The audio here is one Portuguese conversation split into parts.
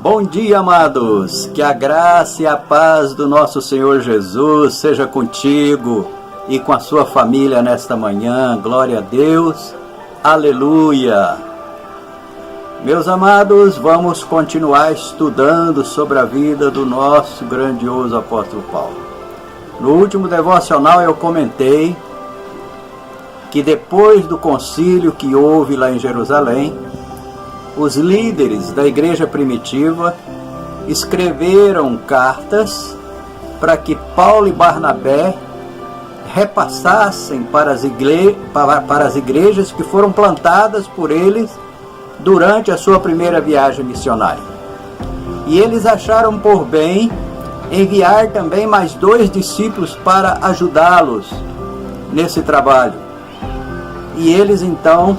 Bom dia, amados, que a graça e a paz do nosso Senhor Jesus seja contigo e com a sua família nesta manhã. Glória a Deus, aleluia. Meus amados, vamos continuar estudando sobre a vida do nosso grandioso apóstolo Paulo. No último devocional eu comentei que depois do concílio que houve lá em Jerusalém, os líderes da igreja primitiva escreveram cartas para que Paulo e Barnabé repassassem para as igrejas que foram plantadas por eles durante a sua primeira viagem missionária. E eles acharam por bem enviar também mais 2 discípulos para ajudá-los nesse trabalho. E eles então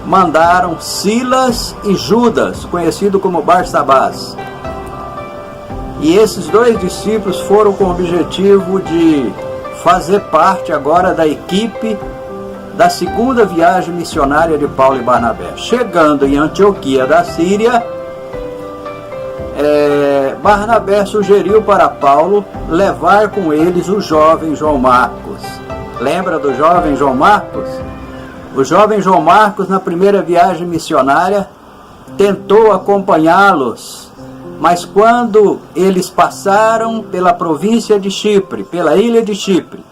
mandaram Silas e Judas, conhecido como Barsabás. E esses 2 discípulos foram com o objetivo de fazer parte agora da equipe da segunda viagem missionária de Paulo e Barnabé. Chegando em Antioquia da Síria, Barnabé sugeriu para Paulo levar com eles o jovem João Marcos. Lembra do jovem João Marcos? O jovem João Marcos, na primeira viagem missionária, tentou acompanhá-los, mas quando eles passaram pela província de Chipre, pela ilha de Chipre,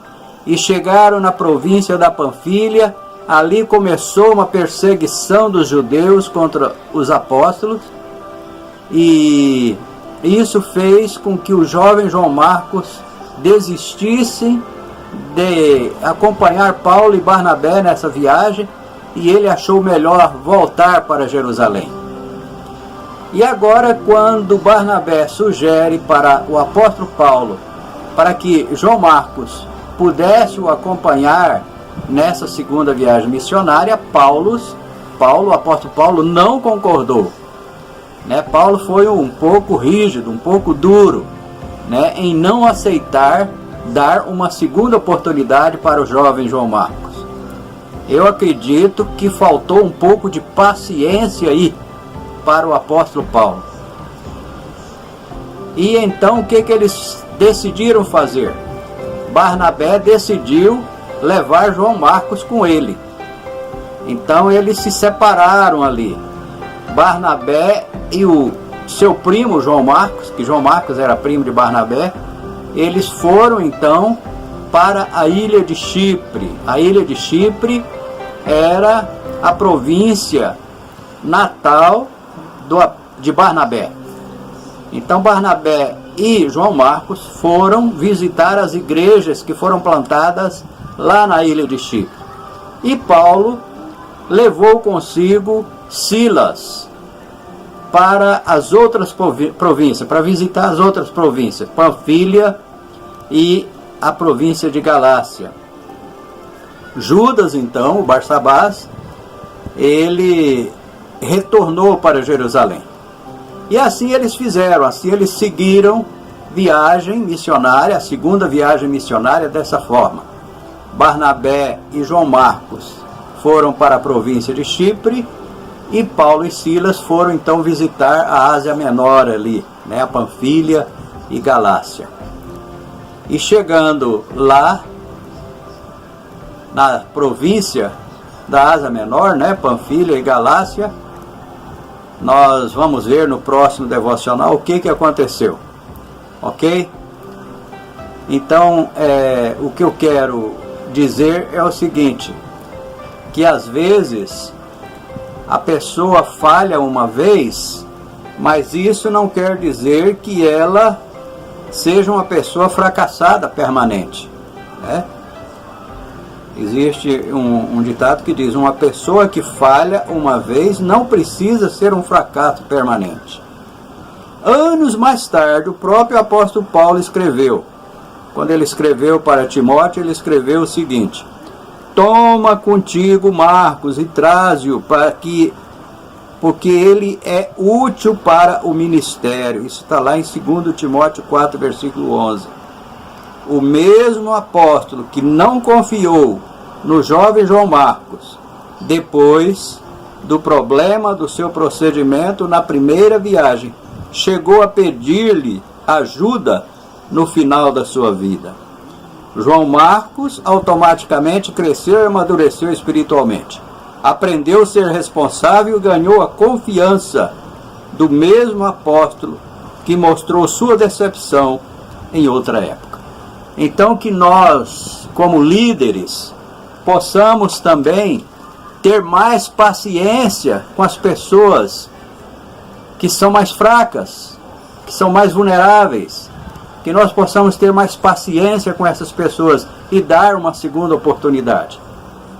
e chegaram na província da Panfilha, ali começou uma perseguição dos judeus contra os apóstolos, e isso fez com que o jovem João Marcos desistisse de acompanhar Paulo e Barnabé nessa viagem, e ele achou melhor voltar para Jerusalém. E agora, quando Barnabé sugere para o apóstolo Paulo para que João Marcos pudesse o acompanhar nessa segunda viagem missionária, o apóstolo Paulo não concordou. Paulo foi um pouco rígido, um pouco duro, em não aceitar dar uma segunda oportunidade para o jovem João Marcos. Eu acredito que faltou um pouco de paciência aí para o apóstolo Paulo. E então o que eles decidiram fazer? Barnabé decidiu levar João Marcos com ele. Então eles se separaram ali. Barnabé e o seu primo João Marcos, que João Marcos era primo de Barnabé, eles foram então para a ilha de Chipre. A ilha de Chipre era a província natal de Barnabé. Então Barnabé e João Marcos foram visitar as igrejas que foram plantadas lá na ilha de Chipre. E Paulo levou consigo Silas para as outras províncias, para visitar as outras províncias, Panfilha e a província de Galácia. Judas, então, o Barsabás, ele retornou para Jerusalém. E assim eles fizeram, assim eles seguiram viagem missionária, a segunda viagem missionária dessa forma. Barnabé e João Marcos foram para a província de Chipre, e Paulo e Silas foram então visitar a Ásia Menor ali, a Panfilha e Galácia. E chegando lá, na província da Ásia Menor, Panfilha e Galácia, nós vamos ver no próximo devocional o que aconteceu. Ok? Então, o que eu quero dizer é o seguinte, que às vezes a pessoa falha uma vez, mas isso não quer dizer que ela seja uma pessoa fracassada permanente. Existe um ditado que diz: uma pessoa que falha uma vez não precisa ser um fracasso permanente. Anos mais tarde, o próprio apóstolo Paulo escreveu, quando ele escreveu para Timóteo, ele escreveu o seguinte: toma contigo Marcos e traze-o porque ele é útil para o ministério. Isso está lá em 2 Timóteo 4, versículo 11. O mesmo apóstolo que não confiou no jovem João Marcos, depois do problema do seu procedimento na primeira viagem, chegou a pedir-lhe ajuda no final da sua vida. João Marcos automaticamente cresceu e amadureceu espiritualmente. Aprendeu a ser responsável e ganhou a confiança do mesmo apóstolo que mostrou sua decepção em outra época. Então que nós, como líderes, possamos também ter mais paciência com as pessoas que são mais fracas, que são mais vulneráveis, que nós possamos ter mais paciência com essas pessoas e dar uma segunda oportunidade,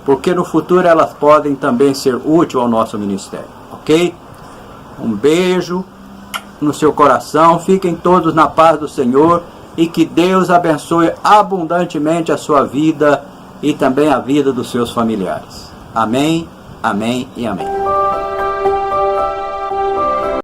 porque no futuro elas podem também ser úteis ao nosso ministério, ok? Um beijo no seu coração, fiquem todos na paz do Senhor e que Deus abençoe abundantemente a sua vida e também a vida dos seus familiares. Amém, amém e amém.